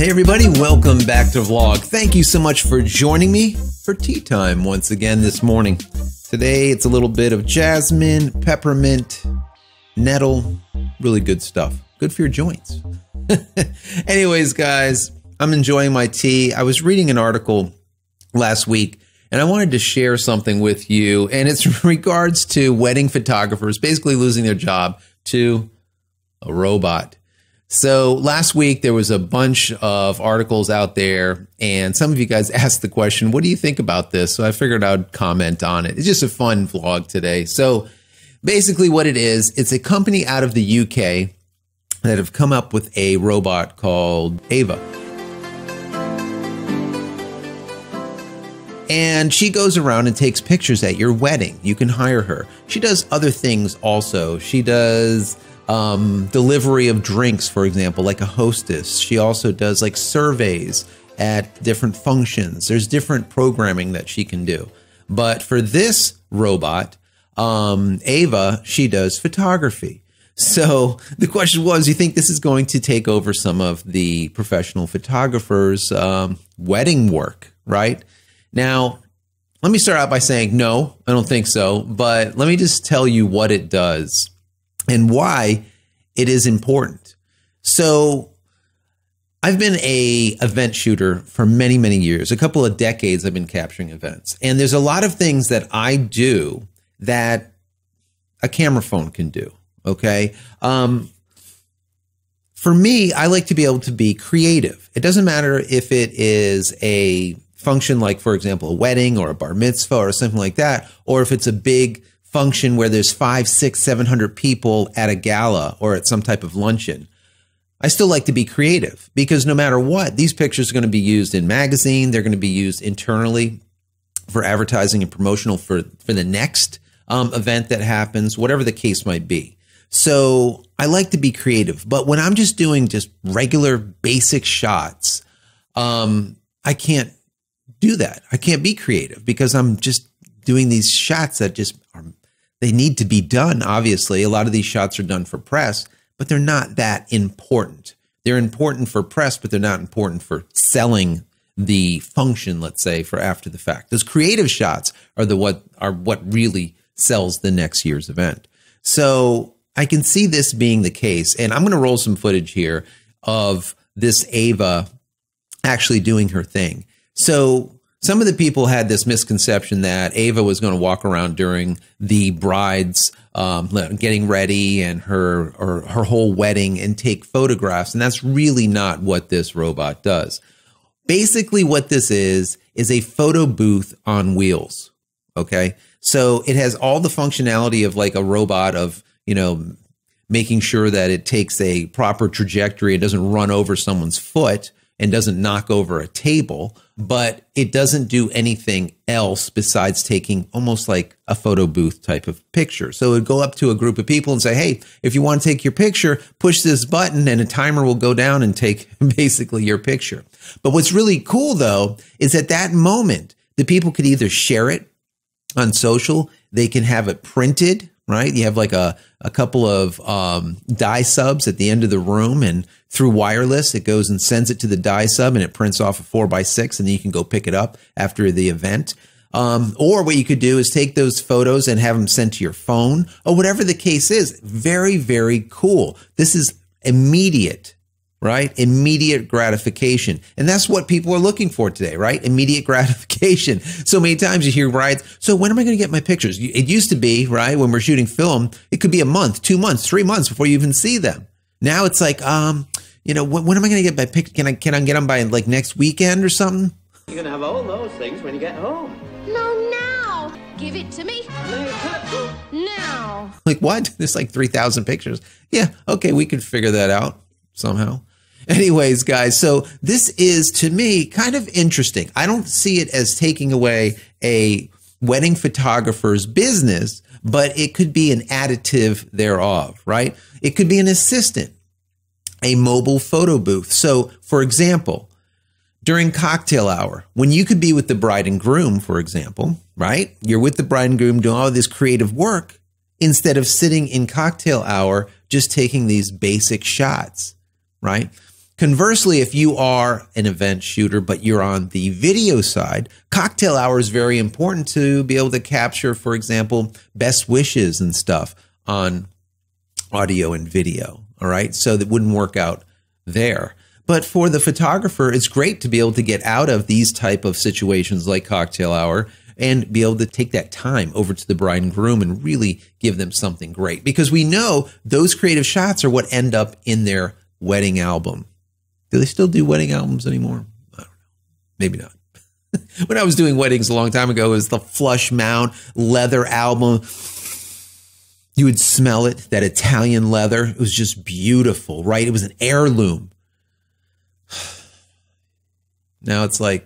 Hey everybody, welcome back to the vlog. Thank you so much for joining me for tea time once again this morning. Today it's a little bit of jasmine, peppermint, nettle, really good stuff. Good for your joints. Anyways, guys, I'm enjoying my tea. I was reading an article last week and I wanted to share something with you, and it's in regards to wedding photographers basically losing their job to a robot. So last week there was a bunch of articles out there and some of you guys asked the question, what do you think about this? So I figured I'd comment on it. It's just a fun vlog today. So basically what it is, it's a company out of the UK that have come up with a robot called Ava. And she goes around and takes pictures at your wedding. You can hire her. She does other things also. She does delivery of drinks, for example, like a hostess. She also does like surveys at different functions. There's different programming that she can do. But for this robot, Ava, she does photography. So the question was, you think this is going to take over some of the professional photographers' wedding work, right? Now, let me start out by saying, no, I don't think so. But let me just tell you what it does and why it is important. So I've been an event shooter for many, many years. A couple of decades I've been capturing events. And there's a lot of things that I do that a camera phone can do, okay? For me, I like to be able to be creative. It doesn't matter if it is a function like, for example, a wedding or a bar mitzvah or something like that, or if it's a big function where there's 500, 600, 700 people at a gala or at some type of luncheon. I still like to be creative because no matter what, these pictures are going to be used in magazine. They're going to be used internally for advertising and promotional for the next event that happens, whatever the case might be. So I like to be creative, but when I'm just doing just regular basic shots, I can't do that. I can't be creative because I'm just doing these shots that just are, they need to be done. Obviously, a lot of these shots are done for press, but they're not that important. They're important for press, but they're not important for selling the function, let's say, for after the fact. Those creative shots are what really sells the next year's event. So I can see this being the case, and I'm going to roll some footage here of this Ava actually doing her thing. So some of the people had this misconception that Ava was going to walk around during the bride's getting ready and her whole wedding and take photographs. And that's really not what this robot does. Basically, what this is a photo booth on wheels. Okay. So it has all the functionality of like a robot of, you know, making sure that it takes a proper trajectory. It doesn't run over someone's foot and doesn't knock over a table, but it doesn't do anything else besides taking almost like a photo booth type of picture. So it would go up to a group of people and say, hey, if you want to take your picture, push this button and a timer will go down and take basically your picture. But what's really cool though, is at that moment, the people could either share it on social, they can have it printed, right? You have like a couple of dye subs at the end of the room, and through wireless, it goes and sends it to the dye sub and it prints off a 4x6 and then you can go pick it up after the event. Or what you could do is take those photos and have them sent to your phone or whatever the case is. Very, very cool. This is immediate, right? Immediate gratification. And that's what people are looking for today, right? Immediate gratification. So many times you hear brides, so when am I going to get my pictures? It used to be, right, when we're shooting film, it could be a month, 2 months, 3 months before you even see them. Now it's like, you know, when am I going to get my picture? Can I get them by like next weekend or something? You're going to have all those things when you get home. No, now. Give it to me. Now. Like what? There's like 3,000 pictures. Yeah. Okay. We could figure that out somehow. Anyways, guys, so this is, to me, kind of interesting. I don't see it as taking away a wedding photographer's business, but it could be an additive thereof, right? It could be an assistant, a mobile photo booth. So, for example, during cocktail hour, when you could be with the bride and groom, for example, right? You're with the bride and groom doing all this creative work instead of sitting in cocktail hour just taking these basic shots, right? Conversely, if you are an event shooter, but you're on the video side, cocktail hour is very important to be able to capture, for example, best wishes and stuff on audio and video. All right. So that wouldn't work out there. But for the photographer, it's great to be able to get out of these type of situations like cocktail hour and be able to take that time over to the bride and groom and really give them something great, because we know those creative shots are what end up in their wedding album. Do they still do wedding albums anymore? I don't know. Maybe not. When I was doing weddings a long time ago, it was the flush mount leather album. You would smell it, that Italian leather. It was just beautiful, right? It was an heirloom. Now it's like,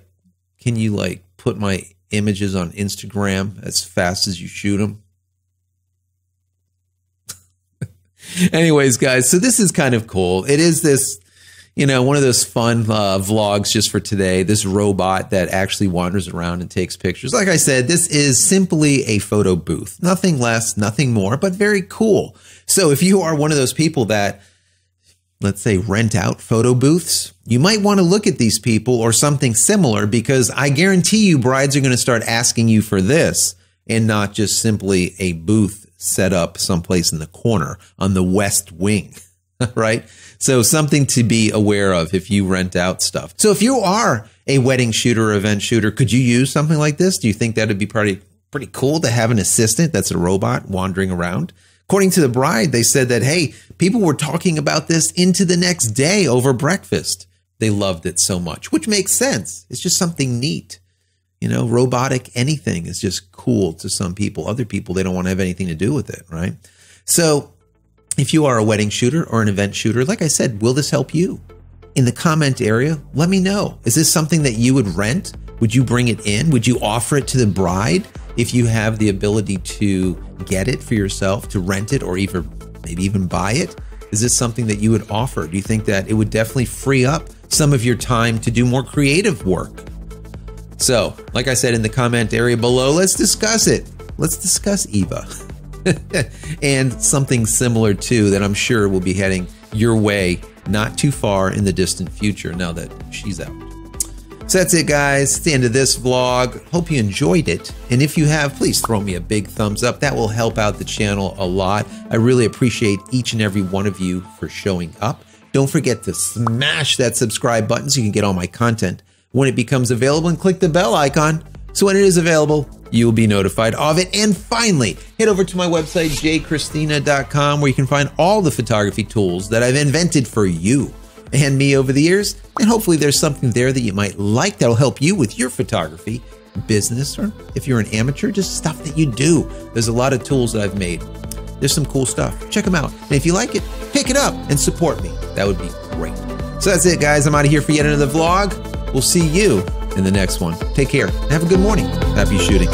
can you like put my images on Instagram as fast as you shoot them? Anyways, guys, so this is kind of cool. It is this, you know, one of those fun vlogs just for today, this robot that actually wanders around and takes pictures. Like I said, this is simply a photo booth, nothing less, nothing more, but very cool. So if you are one of those people that, let's say, rent out photo booths, you might want to look at these people or something similar, because I guarantee you brides are going to start asking you for this and not just simply a booth set up someplace in the corner on the west wing, right? So something to be aware of if you rent out stuff. So if you are a wedding shooter or event shooter, could you use something like this? Do you think that would be pretty cool to have an assistant that's a robot wandering around? According to the bride, they said that, hey, people were talking about this into the next day over breakfast. They loved it so much, which makes sense. It's just something neat. You know, robotic anything is just cool to some people. Other people, they don't want to have anything to do with it, right? So if you are a wedding shooter or an event shooter, like I said, will this help you? In the comment area, let me know. Is this something that you would rent? Would you bring it in? Would you offer it to the bride if you have the ability to get it for yourself, to rent it, or maybe even buy it? Is this something that you would offer? Do you think that it would definitely free up some of your time to do more creative work? So, like I said, in the comment area below, let's discuss it. Let's discuss Eva. And something similar too that I'm sure will be heading your way not too far in the distant future now that she's out. So that's it, guys. It's the end of this vlog. Hope you enjoyed it. And if you have, please throw me a big thumbs up. That will help out the channel a lot. I really appreciate each and every one of you for showing up. Don't forget to smash that subscribe button so you can get all my content when it becomes available, and click the bell icon so when it is available, you will be notified of it. And finally, head over to my website, JCristina.com, where you can find all the photography tools that I've invented for you and me over the years. And hopefully there's something there that you might like that'll help you with your photography business, or if you're an amateur, just stuff that you do. There's a lot of tools that I've made. There's some cool stuff. Check them out. And if you like it, pick it up and support me. That would be great. So that's it, guys. I'm out of here for yet another vlog. We'll see you in the next one. Take care. Have a good morning. Happy shooting.